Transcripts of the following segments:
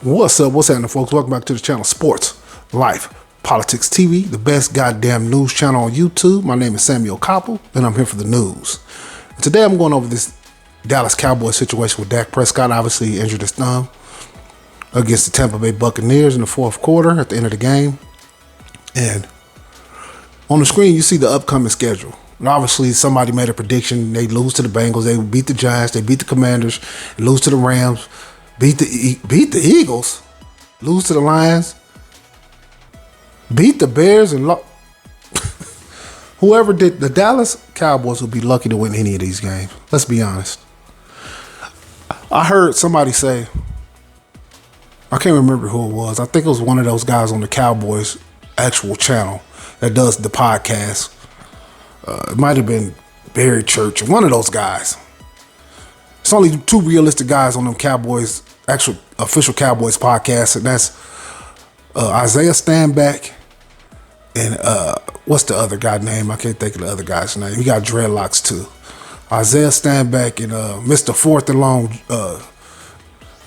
What's up? What's happening, folks? Welcome back to the channel, Sports, Life, Politics TV, the best goddamn news channel on YouTube. My name is Samuel Koppel, and I'm here for the news. Today, I'm going over this Dallas Cowboys situation with Dak Prescott. Obviously, he injured his thumb against the Tampa Bay Buccaneers in the fourth quarter at the end of the game. And on the screen, you see the upcoming schedule. And obviously, somebody made a prediction. They lose to the Bengals. They beat the Giants. They beat the Commanders. Lose to the Rams. Beat the Eagles, lose to the Lions, beat the Bears, and whoever did, the Dallas Cowboys would be lucky to win any of these games. Let's be honest. I heard somebody say, I can't remember who it was. I think it was one of those guys on the Cowboys actual channel that does the podcast. It might have been Barry Church, one of those guys. It's only two realistic guys on them Cowboys, actual official Cowboys podcast, and that's Isaiah Stanback and what's the other guy's name? I can't think of the other guy's name. He got dreadlocks too. Isaiah Stanback and Mr. Fourth and Long,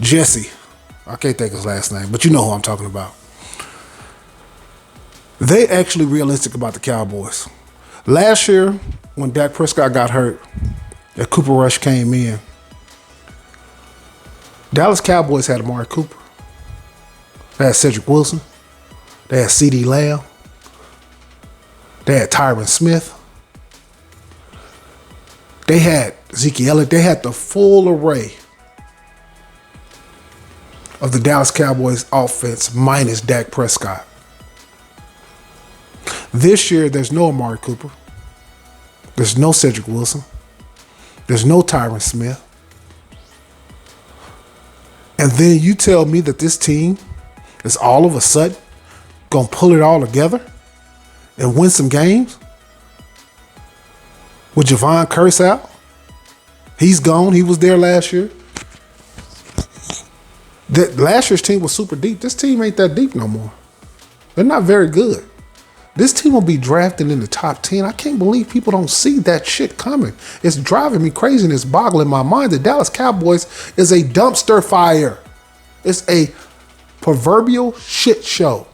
Jesse. I can't think of his last name, but you know who I'm talking about. They actually realistic about the Cowboys. Last year, when Dak Prescott got hurt, and Cooper Rush came in, Dallas Cowboys had Amari Cooper. They had Cedric Wilson. They had CeeDee Lamb. They had Tyron Smith. They had Ezekiel Elliott. They had the full array of the Dallas Cowboys offense minus Dak Prescott. This year, there's no Amari Cooper. There's no Cedric Wilson. There's no Tyron Smith. And then you tell me that this team is all of a sudden going to pull it all together and win some games? With Javon Curse out? He's gone. He was there last year. Last year's team was super deep. This team ain't that deep no more. They're not very good. This team will be drafted in the top 10. I can't believe people don't see that shit coming. It's driving me crazy and it's boggling my mind. The Dallas Cowboys is a dumpster fire. It's a proverbial shit show.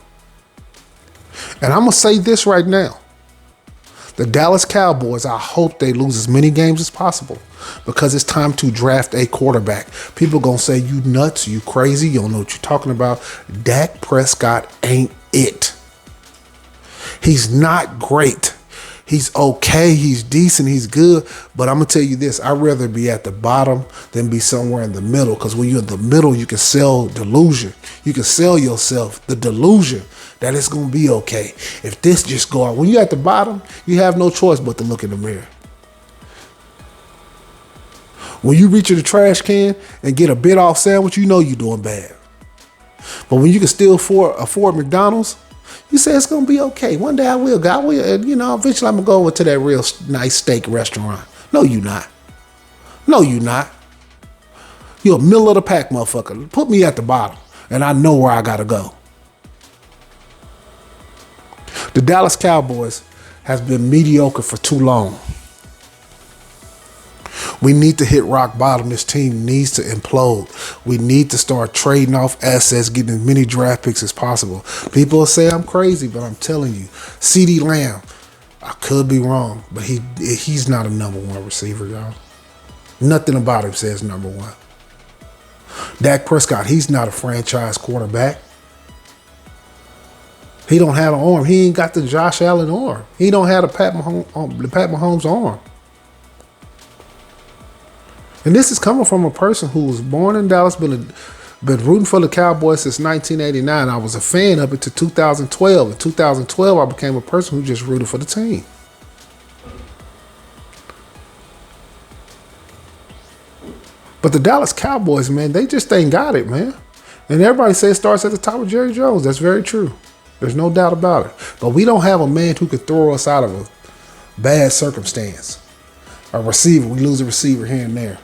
And I'm going to say this right now. The Dallas Cowboys, I hope they lose as many games as possible because it's time to draft a quarterback. People going to say, you nuts, you crazy, you don't know what you're talking about. Dak Prescott ain't it. He's not great. He's okay. He's decent. He's good. But I'm going to tell you this. I'd rather be at the bottom than be somewhere in the middle. Because when you're in the middle, you can sell delusion. You can sell yourself the delusion that it's going to be okay. If this just go out. When you're at the bottom, you have no choice but to look in the mirror. When you reach in the trash can and get a bit-off sandwich, you know you're doing bad. But when you can still afford McDonald's, you say it's going to be okay. One day I will. God will. And, eventually I'm going to go over to that real nice steak restaurant. No, you not. No, you not. You're a middle of the pack, motherfucker. Put me at the bottom, and I know where I got to go. The Dallas Cowboys has been mediocre for too long. We need to hit rock bottom. This team needs to implode. We need to start trading off assets, getting as many draft picks as possible. People will say I'm crazy, but I'm telling you, CeeDee Lamb, I could be wrong, but he's not a number one receiver, y'all. Nothing about him says number one. Dak Prescott, he's not a franchise quarterback. He don't have an arm. He ain't got the Josh Allen arm. He don't have the Pat Mahomes arm. And this is coming from a person who was born in Dallas, been rooting for the Cowboys since 1989. I was a fan up until 2012. In 2012, I became a person who just rooted for the team. But the Dallas Cowboys, man, they just ain't got it, man. And everybody says it starts at the top of Jerry Jones. That's very true. There's no doubt about it. But we don't have a man who could throw us out of a bad circumstance. A receiver, we lose a receiver here and there.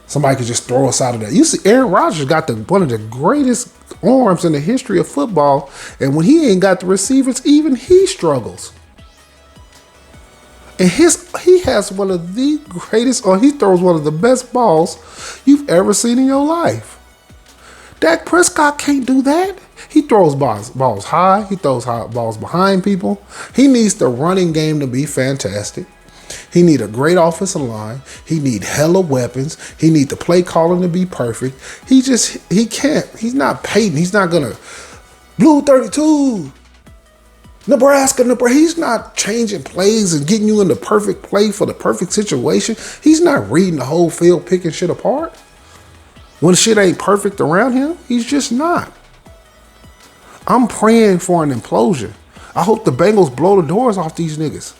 Somebody could just throw us out of that. You see, Aaron Rodgers got one of the greatest arms in the history of football, and when he ain't got the receivers, even he struggles. And he has one of the greatest, or he throws one of the best balls you've ever seen in your life. Dak Prescott can't do that. He throws balls high. He throws balls behind people. He needs the running game to be fantastic. He need a great offensive line. He need hella weapons. He need the play calling to be perfect. He can't. He's not Peyton. He's not going to blue 32. Nebraska. He's not changing plays and getting you in the perfect play for the perfect situation. He's not reading the whole field, picking shit apart. When shit ain't perfect around him, he's just not. I'm praying for an implosion. I hope the Bengals blow the doors off these niggas.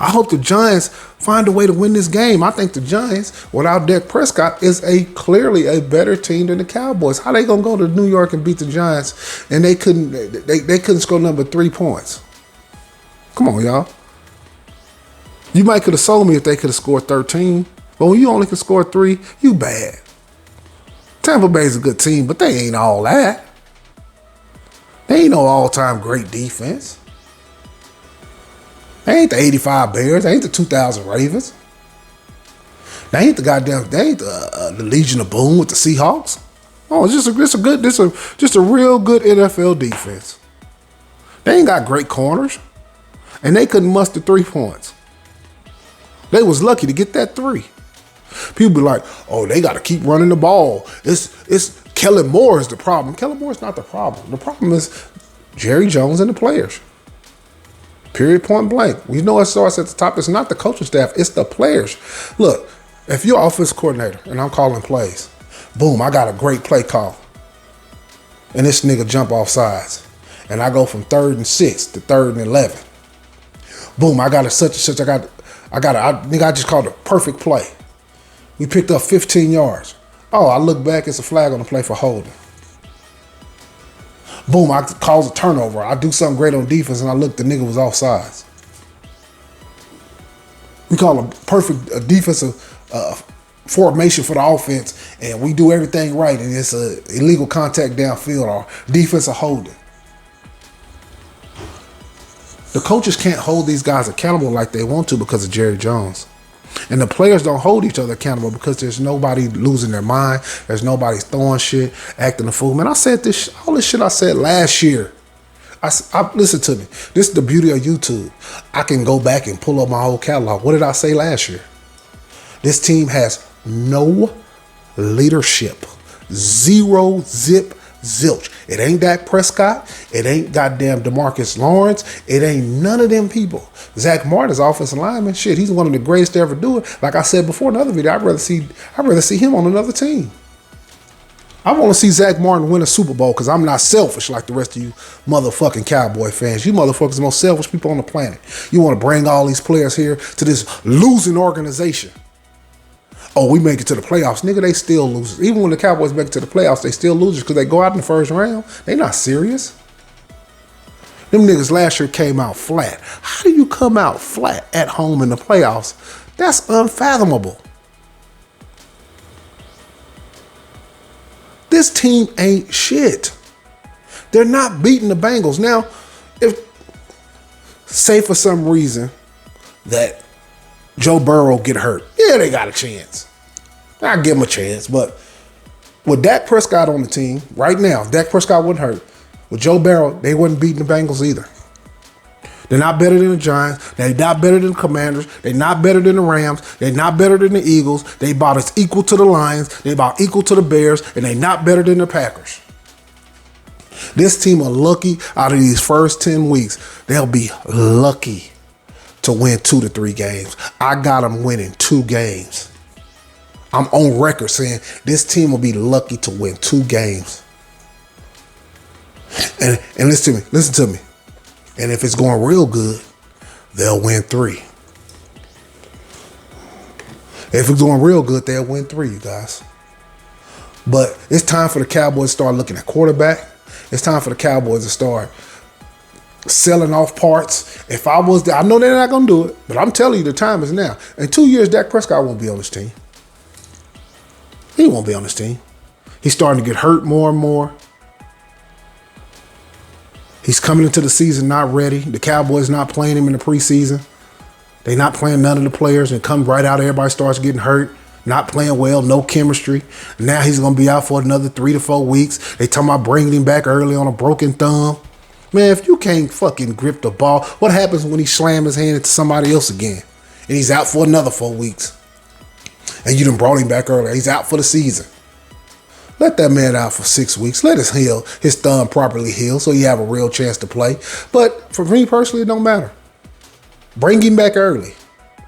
I hope the Giants find a way to win this game. I think the Giants, without Dak Prescott, is clearly a better team than the Cowboys. How they gonna go to New York and beat the Giants and they couldn't score number 3 points? Come on, y'all. You might could have sold me if they could have scored 13, but when you only can score 3, you bad. Tampa Bay's a good team, but they ain't all that. They ain't no all-time great defense. They ain't the 85 Bears. They ain't the 2000 Ravens. They ain't the Legion of Boom with the Seahawks. Oh, it's just a real good NFL defense. They ain't got great corners, and they couldn't muster 3 points. They was lucky to get that 3. People be like, oh, they got to keep running the ball. It's Kellen Moore is the problem. Kellen Moore is not the problem. The problem is Jerry Jones and the players. Period, point blank. We know it starts at the top. It's not the coaching staff. It's the players. Look, if you're offense coordinator and I'm calling plays, boom, I got a great play call. And this nigga jump off sides. And I go from 3rd and 6 to 3rd and 11. Boom, I got a such and such. I just called a perfect play. We picked up 15 yards. Oh, I look back, it's a flag on the play for holding. Boom, I cause a turnover. I do something great on defense, and I look, the nigga was offsides. We call a perfect defensive formation for the offense, and we do everything right, and it's a illegal contact downfield or defensive holding. The coaches can't hold these guys accountable like they want to because of Jerry Jones. And the players don't hold each other accountable because there's nobody losing their mind. There's nobody throwing shit, acting a fool. Man, I said all this shit I said last year. Listen to me. This is the beauty of YouTube. I can go back and pull up my whole catalog. What did I say last year? This team has no leadership. Zero, zip, zilch. It ain't Dak Prescott. It ain't goddamn DeMarcus Lawrence. It ain't none of them people. Zach Martin's offensive lineman. Shit, he's one of the greatest to ever do it. Like I said before in another video, I'd rather see him on another team. I want to see Zach Martin win a Super Bowl because I'm not selfish like the rest of you motherfucking Cowboy fans. You motherfuckers are the most selfish people on the planet. You want to bring all these players here to this losing organization. Oh, we make it to the playoffs. Nigga, they still losers. Even when the Cowboys make it to the playoffs, they still losers because they go out in the first round. They not serious. Them niggas last year came out flat. How do you come out flat at home in the playoffs? That's unfathomable. This team ain't shit. They're not beating the Bengals. Now, if, say for some reason that Joe Burrow get hurt, yeah, they got a chance. I'll give them a chance. But with Dak Prescott on the team right now, if Dak Prescott wasn't hurt, with Joe Burrow, they wasn't beating the Bengals either. They're not better than the Giants. They're not better than the Commanders. They're not better than the Rams. They're not better than the Eagles. They about as equal to the Lions. They about equal to the Bears. And they're not better than the Packers. This team are lucky out of these first 10 weeks. They'll be lucky to win 2 to 3 games. I got them winning 2 games. I'm on record saying this team will be lucky to win 2 games. And listen to me. And if it's going real good, they'll win 3. If it's going real good, they'll win 3, you guys. But it's time for the Cowboys to start looking at quarterback. It's time for the Cowboys to start selling off parts. If I was there, I know they're not going to do it, but I'm telling you the time is now. In 2 years, Dak Prescott won't be on this team. He won't be on this team. He's starting to get hurt more and more. He's coming into the season not ready. The Cowboys not playing him in the preseason. They not playing none of the players and come right out. Everybody starts getting hurt. Not playing well, no chemistry. Now he's going to be out for another 3 to 4 weeks. They talking about bringing him back early on a broken thumb. Man, if you can't fucking grip the ball, what happens when he slams his hand into somebody else again? And he's out for another 4 weeks. And you done brought him back early. He's out for the season. Let that man out for 6 weeks. Let his thumb properly heal so he have a real chance to play. But for me personally, it don't matter. Bring him back early.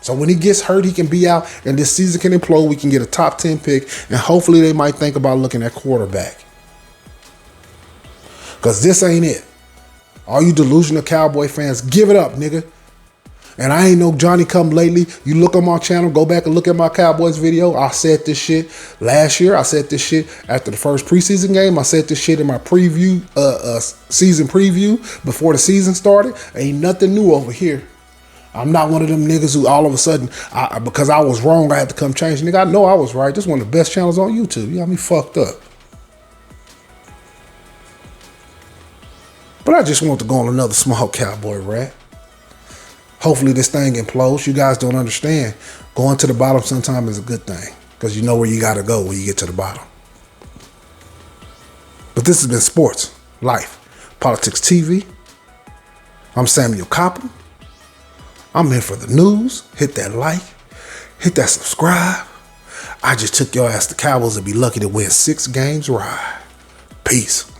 So when he gets hurt, he can be out and this season can implode. We can get a top 10 pick and hopefully they might think about looking at quarterback. Because this ain't it. All you delusional Cowboy fans, give it up, nigga. And I ain't no Johnny come lately. You look on my channel, go back and look at my Cowboys video. I said this shit last year. I said this shit after the first preseason game. I said this shit in my preview, season preview before the season started. Ain't nothing new over here. I'm not one of them niggas who all of a sudden, because I was wrong, I had to come change. Nigga, I know I was right. This is one of the best channels on YouTube. You got me fucked up. But I just want to go on another small Cowboy rant. Hopefully this thing implodes. You guys don't understand. Going to the bottom sometimes is a good thing because you know where you got to go when you get to the bottom. But this has been Sports, Life, Politics TV. I'm Samuel Coppel. I'm here for the news. Hit that like. Hit that subscribe. I just took your ass to Cowboys and be lucky to win 6 games. Right. Peace.